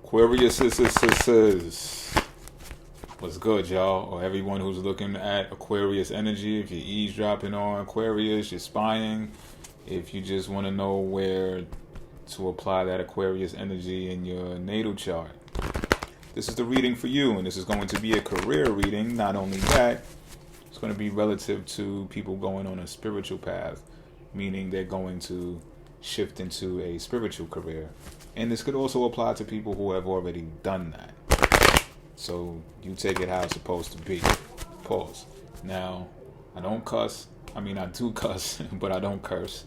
Aquarius what's good, y'all? Or everyone who's looking at Aquarius energy. If you're eavesdropping on Aquarius, you're spying. If you just want to know where to apply that Aquarius energy in your natal chart, this is the reading for you. And this is going to be a career reading. Not only that, it's going to be relative to people going on a spiritual path, meaning they're going to shift into a spiritual career. And this could also apply to people who have already done that. So you take it how it's supposed to be. Pause. Now, I don't cuss. I mean, I do cuss, but I don't curse.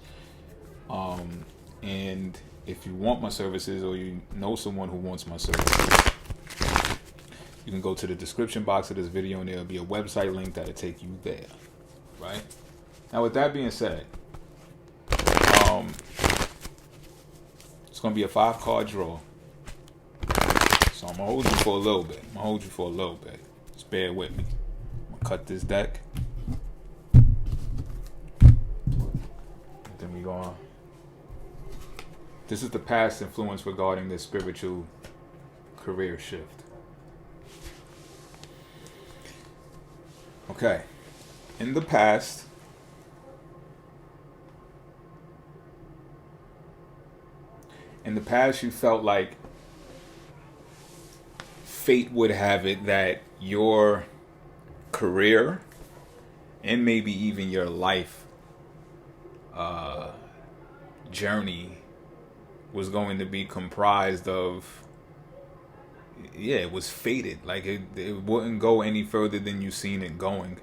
And if you want my services, or you know someone who wants my services, you can go to the description box of this video and there'll be a website link that'll take you there. Right? Now, with that being said, it's going to be a 5-card draw. So I'm going to hold you for a little bit. Just bear with me. I'm going to cut this deck. Then we go on. This is the past influence regarding this spiritual career shift. Okay. In the past, you felt like fate would have it that your career and maybe even your life journey was going to be comprised of, it was fated. Like it wouldn't go any further than you seen it going.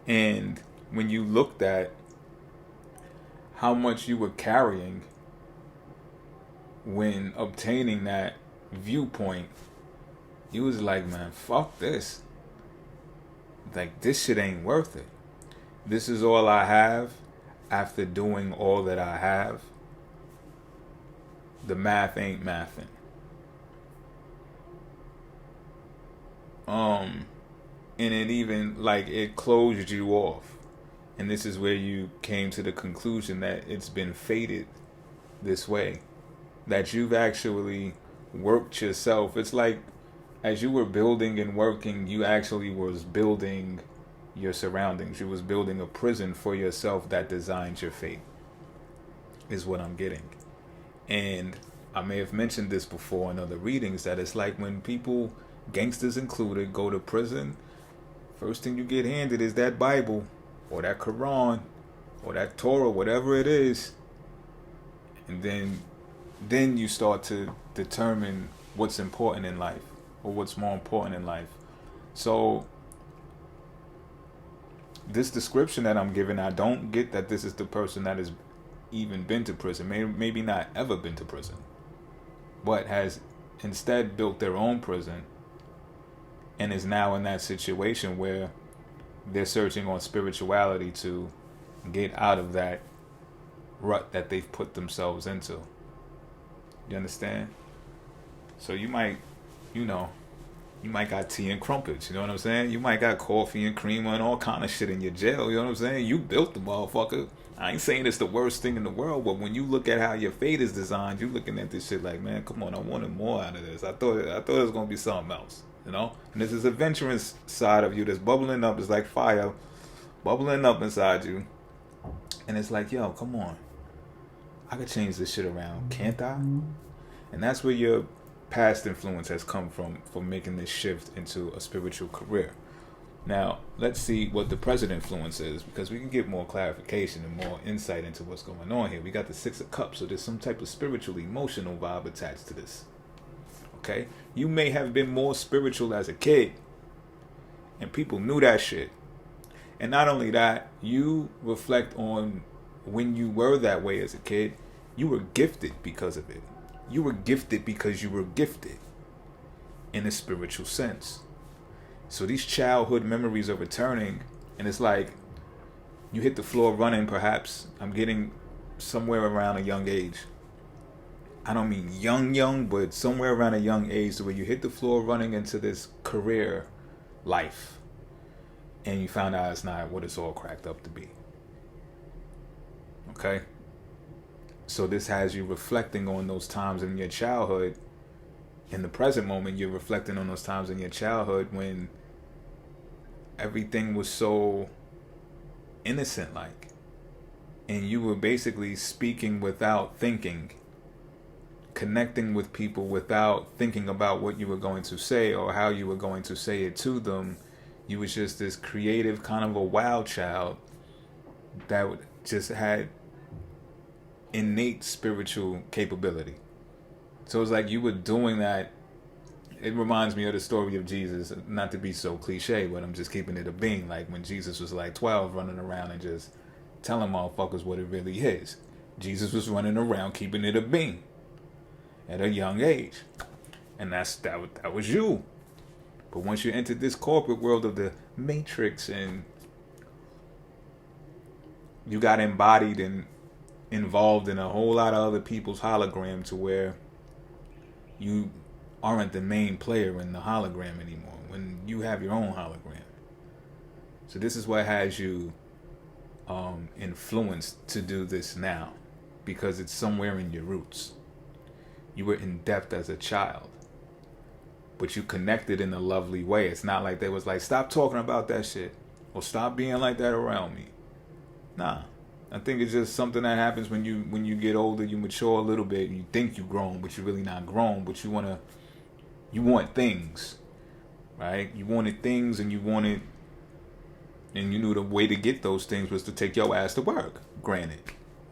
And when you looked at how much you were carrying when obtaining that viewpoint, you was like, man, fuck this. Like, this shit ain't worth it. This is all I have after doing all that I have. The math ain't mathing. And it even, like, it closed you off. And this is where you came to the conclusion that it's been fated this way. That you've actually worked yourself. It's like, as you were building and working, you actually was building your surroundings. You was building a prison for yourself that designs your fate, is what I'm getting. And I may have mentioned this before in other readings, that it's like when people, gangsters included, go to prison, first thing you get handed is that Bible, or that Quran, or that Torah, whatever it is. And then you start to determine what's important in life, or what's more important in life. So this description that I'm giving, I don't get that this is the person that has even been to prison, maybe not ever been to prison, but has instead built their own prison and is now in that situation where they're searching on spirituality to get out of that rut that they've put themselves into. You understand? So you might got tea and crumpets, you know what I'm saying? You might got coffee and cream and all kind of shit in your jail, you know what I'm saying? You built the motherfucker. I ain't saying it's the worst thing in the world, but when you look at how your fate is designed, you looking at this shit like, man, come on, I wanted more out of this. I thought it was gonna be something else, you know? And there's this adventurous side of you that's bubbling up. It's like fire bubbling up inside you. And it's like, yo, come on. I could change this shit around, can't I? And that's where your past influence has come from, for making this shift into a spiritual career. Now, let's see what the present influence is, because we can get more clarification and more insight into what's going on here. We got the 6 of Cups, so there's some type of spiritual, emotional vibe attached to this. Okay? You may have been more spiritual as a kid, and people knew that shit. And not only that, you reflect on when you were that way as a kid, you were gifted because of it. You were gifted because you were gifted in a spiritual sense. So these childhood memories are returning, and it's like you hit the floor running, perhaps. I'm getting somewhere around a young age. I don't mean young, but somewhere around a young age where you hit the floor running into this career life, and you found out it's not what it's all cracked up to be. Okay? So this has you reflecting on those times in your childhood in the present moment, you're reflecting on those times in your childhood when everything was so innocent like, and you were basically speaking without thinking, connecting with people without thinking about what you were going to say or how you were going to say it to them. You was just this creative kind of a wild child that just had innate spiritual capability. So it's like you were doing that. It reminds me of the story of Jesus, not to be so cliche, but I'm just keeping it a being. Like when Jesus was like 12, running around and just telling motherfuckers what it really is. Jesus was running around keeping it a being at a young age. And that was you. But once you entered this corporate world of the matrix and you got embodied and involved in a whole lot of other people's hologram to where you aren't the main player in the hologram anymore when you have your own hologram. So this is what has you influenced to do this now, because it's somewhere in your roots. You were in depth as a child, but you connected in a lovely way. It's not like they was like, stop talking about that shit or stop being like that around me. Nah. I think it's just something that happens when you get older, you mature a little bit, you think you're grown, but you're really not grown, but you want things, right? You wanted things and you knew the way to get those things was to take your ass to work, granted,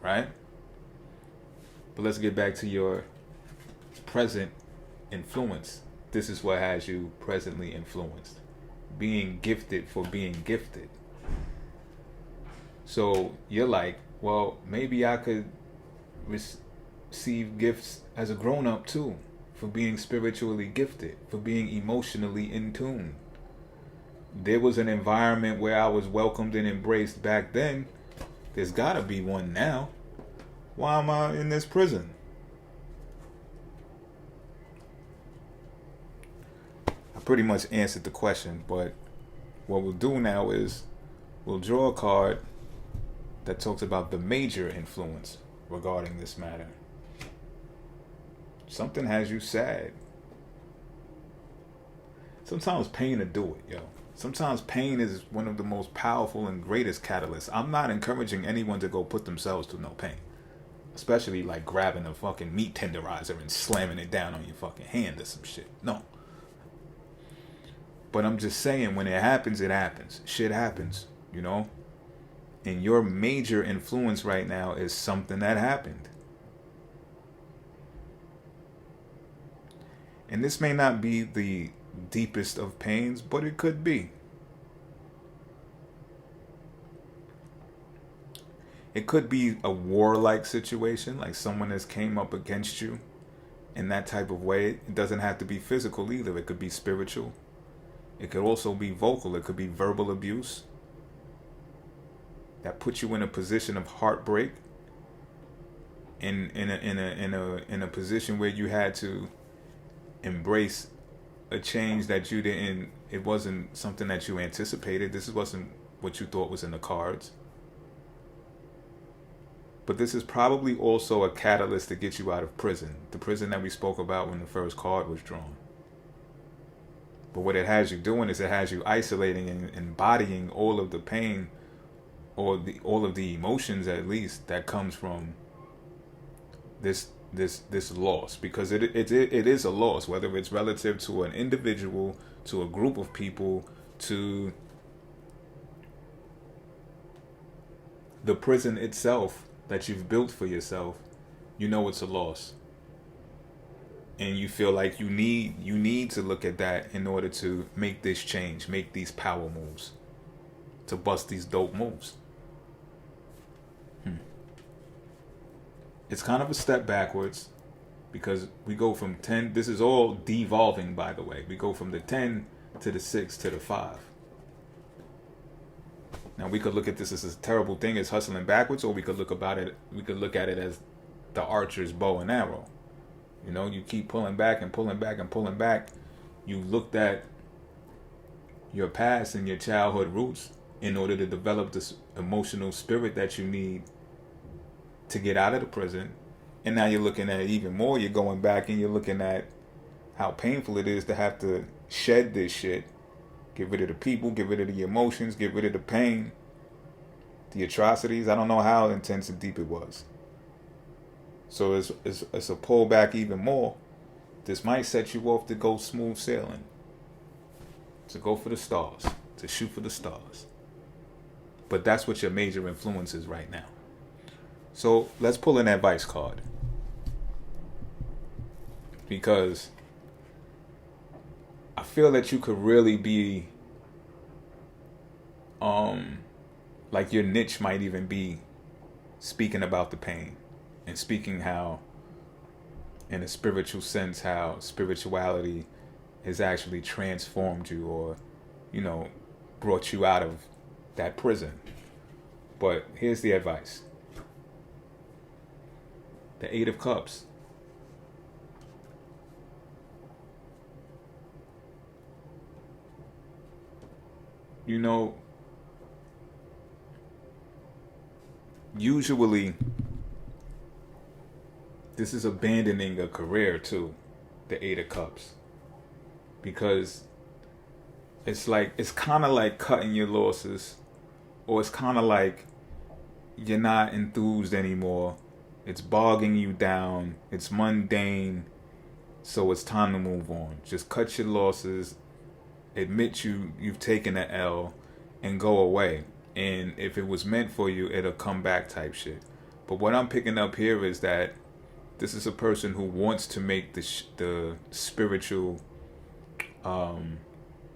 right? But let's get back to your present influence. This is what has you presently influenced. Being gifted for being gifted. So you're like, well, maybe I could receive gifts as a grown-up too, for being spiritually gifted, for being emotionally in tune. There was an environment where I was welcomed and embraced back then. There's gotta be one now. Why am I in this prison? I pretty much answered the question, but what we'll do now is we'll draw a card that talks about the major influence regarding this matter. Something has you sad. Sometimes pain will do it, yo. Sometimes pain is one of the most powerful and greatest catalysts. I'm not encouraging anyone to go put themselves through no pain. Especially like grabbing a fucking meat tenderizer and slamming it down on your fucking hand or some shit. No. But I'm just saying, when it happens, it happens. Shit happens, you know? And your major influence right now is something that happened. And this may not be the deepest of pains, but it could be. It could be a warlike situation, like someone has came up against you in that type of way. It doesn't have to be physical either. It could be spiritual. It could also be vocal. It could be verbal abuse that puts you in a position of heartbreak, in a position where you had to embrace a change that you didn't. It wasn't something that you anticipated. This wasn't what you thought was in the cards. But this is probably also a catalyst to get you out of prison, the prison that we spoke about when the first card was drawn. But what it has you doing is it has you isolating and embodying all of the pain, or all of the emotions, at least, that comes from this loss, because it is a loss, whether it's relative to an individual, to a group of people, to the prison itself that you've built for yourself. You know it's a loss, and you feel like you need to look at that in order to make this change, make these power moves, to bust these dope moves. It's kind of a step backwards, because we go from 10, this is all devolving, by the way. We go from the 10 to the 6 to the 5. Now we could look at this as a terrible thing, as hustling backwards, or we could look at it as the archer's bow and arrow. You know, you keep pulling back and pulling back and pulling back. You looked at your past and your childhood roots in order to develop this emotional spirit that you need to get out of the prison. And now you're looking at it even more. You're going back and you're looking at how painful it is to have to shed this shit, get rid of the people, get rid of the emotions, get rid of the pain, the atrocities. I don't know how intense and deep it was. So it's a pullback even more. This might set you off to go smooth sailing, to go for the stars, to shoot for the stars. But that's what your major influence is right now. So let's pull an advice card. Because I feel that you could really be, like your niche might even be speaking about the pain and speaking how, in a spiritual sense, how spirituality has actually transformed you or, brought you out of that prison. But here's the advice. The Eight of Cups. Usually this is abandoning a career too, the Eight of Cups. Because it's kind of like cutting your losses, or it's kind of like you're not enthused anymore. It's bogging you down. It's mundane. So it's time to move on. Just cut your losses. Admit you've taken an L and go away. And if it was meant for you, it'll come back type shit. But what I'm picking up here is that this is a person who wants to make the spiritual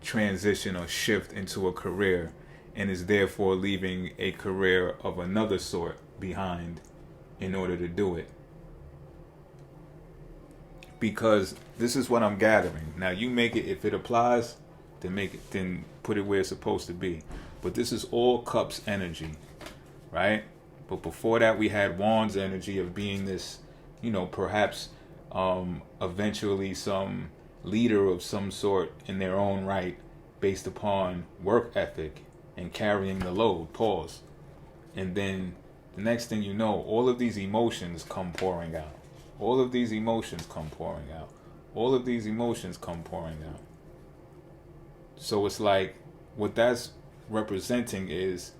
transition or shift into a career, and is therefore leaving a career of another sort behind in order to do it. Because this is what I'm gathering. Now you make it, if it applies, then put it where it's supposed to be. But this is all cups energy, right? But before that we had wands energy of being this, perhaps eventually some leader of some sort in their own right, based upon work ethic and carrying the load. Pause. And then the next thing you know, all of these emotions come pouring out. All of these emotions come pouring out. All of these emotions come pouring out. So it's like, what that's representing is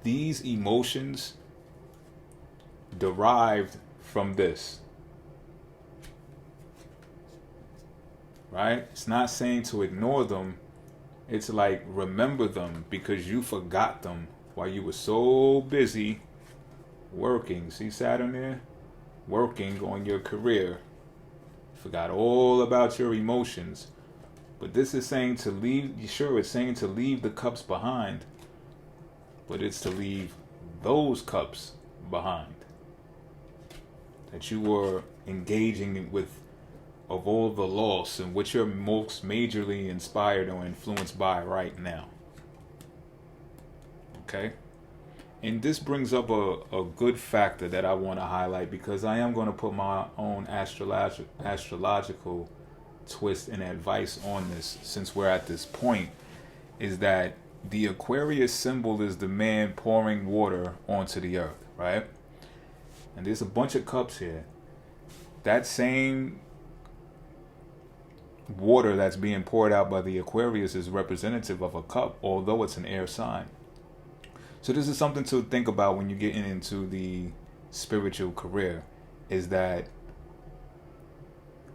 these emotions derived from this. Right? It's not saying to ignore them. It's like, remember them, because you forgot them while you were so busy working. See Saturn there? Working on your career. Forgot all about your emotions. But this is saying to leave, sure, it's saying to leave the cups behind, but it's to leave those cups behind that you were engaging with, of all the loss, and which you're most majorly inspired or influenced by right now. Okay? And this brings up a good factor that I want to highlight, because I am going to put my own astrological twist and advice on this, since we're at this point, is that the Aquarius symbol is the man pouring water onto the earth, right? And there's a bunch of cups here. That same water that's being poured out by the Aquarius is representative of a cup, although it's an air sign. So this is something to think about when you're getting into the spiritual career, is that,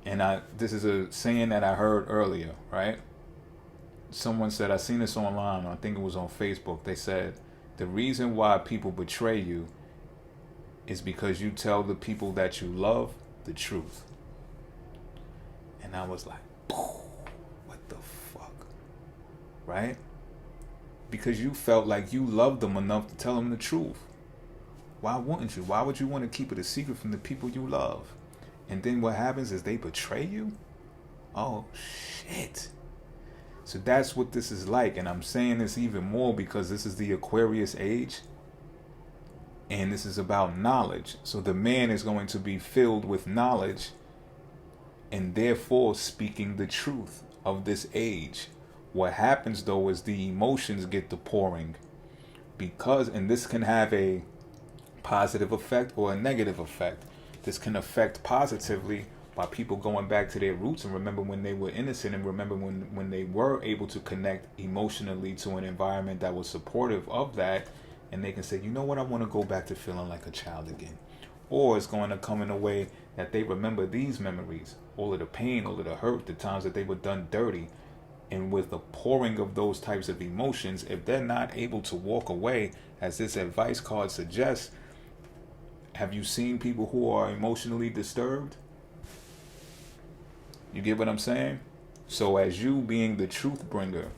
and this is a saying that I heard earlier, right? Someone said, I seen this online, I think it was on Facebook, they said, the reason why people betray you is because you tell the people that you love the truth. And I was like, what the fuck? Right? Because you felt like you loved them enough to tell them the truth. Why wouldn't you? Why would you want to keep it a secret from the people you love? And then what happens is they betray you? Oh, shit. So that's what this is like. And I'm saying this even more because this is the Aquarius age. And this is about knowledge. So the man is going to be filled with knowledge, and therefore speaking the truth of this age. What happens though is the emotions get the pouring, because, and this can have a positive effect or a negative effect. This can affect positively by people going back to their roots and remember when they were innocent, and remember when they were able to connect emotionally to an environment that was supportive of that, and they can say, you know what, I want to go back to feeling like a child again. Or it's going to come in a way that they remember these memories, all of the pain, all of the hurt, the times that they were done dirty. And with the pouring of those types of emotions, if they're not able to walk away, as this advice card suggests, have you seen people who are emotionally disturbed? You get what I'm saying? So as you being the truth bringer,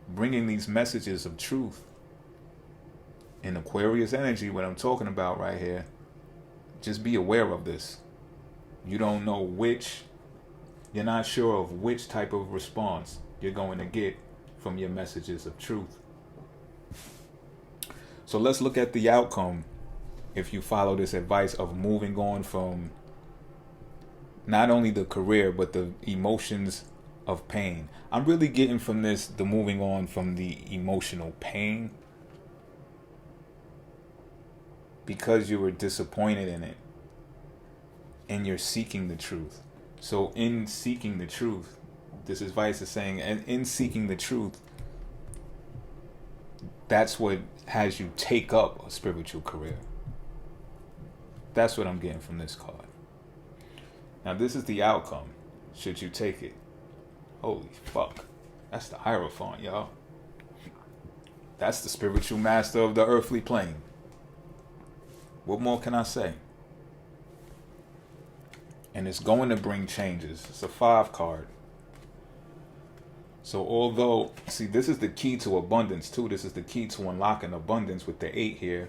bringing these messages of truth in Aquarius energy, what I'm talking about right here, just be aware of this. You don't know you're not sure of which type of response you're going to get from your messages of truth. So let's look at the outcome if you follow this advice of moving on from not only the career but the emotions of pain. I'm really getting from this the moving on from the emotional pain because you were disappointed in it and you're seeking the truth. So in seeking the truth, this advice is saying, and in seeking the truth, that's what has you take up a spiritual career. That's what I'm getting from this card. Now this is the outcome, should you take it. Holy fuck. That's the Hierophant, y'all. That's the spiritual master of the earthly plane. What more can I say? And it's going to bring changes. It's a 5 card. So although, see, this is the key to abundance too. This is the key to unlocking abundance with the 8 here.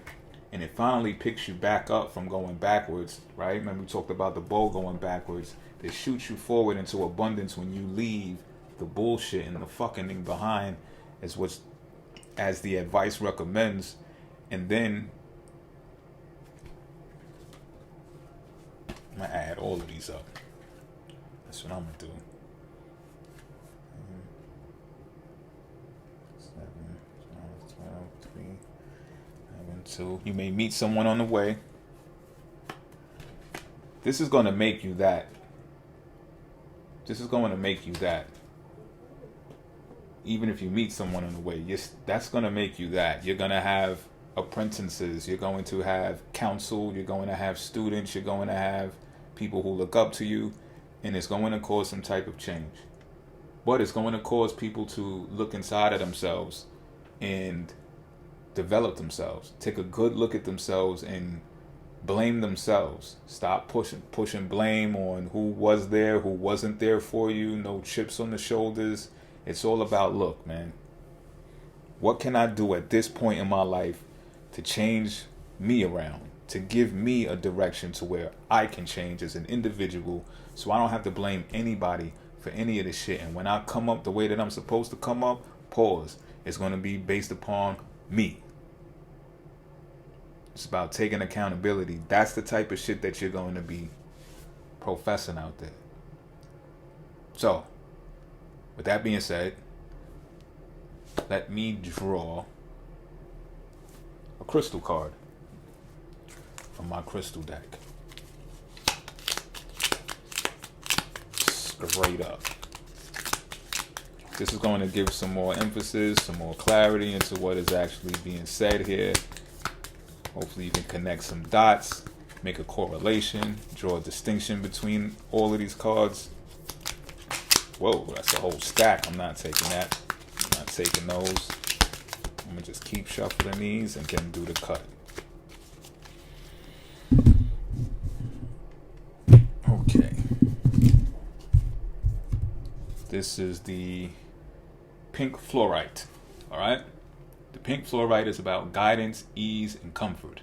And it finally picks you back up from going backwards, right? Remember we talked about the bow going backwards. It shoots you forward into abundance when you leave the bullshit and the fucking thing behind, as the advice recommends. And then I'm gonna add all of these up. That's what I'm gonna do. 7, 12, 3, 11, 2. You may meet someone on the way. This is gonna make you that. This is going to make you that. Even if you meet someone on the way, that's going to make you that. You're going to have apprentices. You're going to have counsel. You're going to have students. You're going to have people who look up to you. And it's going to cause some type of change. But it's going to cause people to look inside of themselves and develop themselves. Take a good look at themselves and blame themselves. Stop pushing blame on who was there, who wasn't there for you. No chips on the shoulders. It's all about, look, man, what can I do at this point in my life to change me around, to give me a direction to where I can change as an individual, so I don't have to blame anybody for any of this shit. And when I come up the way that I'm supposed to come up, pause. It's going to be based upon me. It's about taking accountability. That's the type of shit that you're going to be professing out there. So, with that being said, let me draw a crystal card from my crystal deck. Straight up. This is going to give some more emphasis, some more clarity into what is actually being said here. Hopefully you can connect some dots, make a correlation, draw a distinction between all of these cards. Whoa, that's a whole stack. I'm not taking that. I'm not taking those. I'm going to just keep shuffling these and then do the cut. Okay. This is the pink fluorite. All right? The pink fluorite is about guidance, ease, and comfort.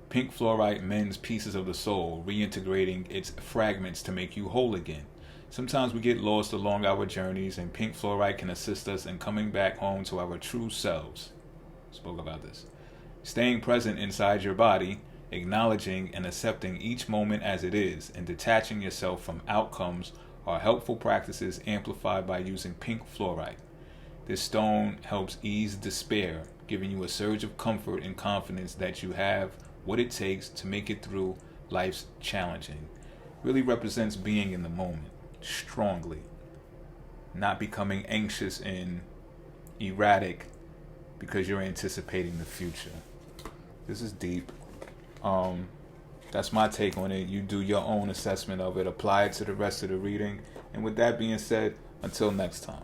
Pink fluorite mends pieces of the soul, reintegrating its fragments to make you whole again. Sometimes we get lost along our journeys, and pink fluorite can assist us in coming back home to our true selves. Spoke about this. Staying present inside your body, acknowledging and accepting each moment as it is, and detaching yourself from outcomes are helpful practices amplified by using pink fluorite. This stone helps ease despair, giving you a surge of comfort and confidence that you have what it takes to make it through life's challenging. Really represents being in the moment strongly, not becoming anxious and erratic because you're anticipating the future. This is deep. That's my take on it. You do your own assessment of it, apply it to the rest of the reading, and with that being said, until next time.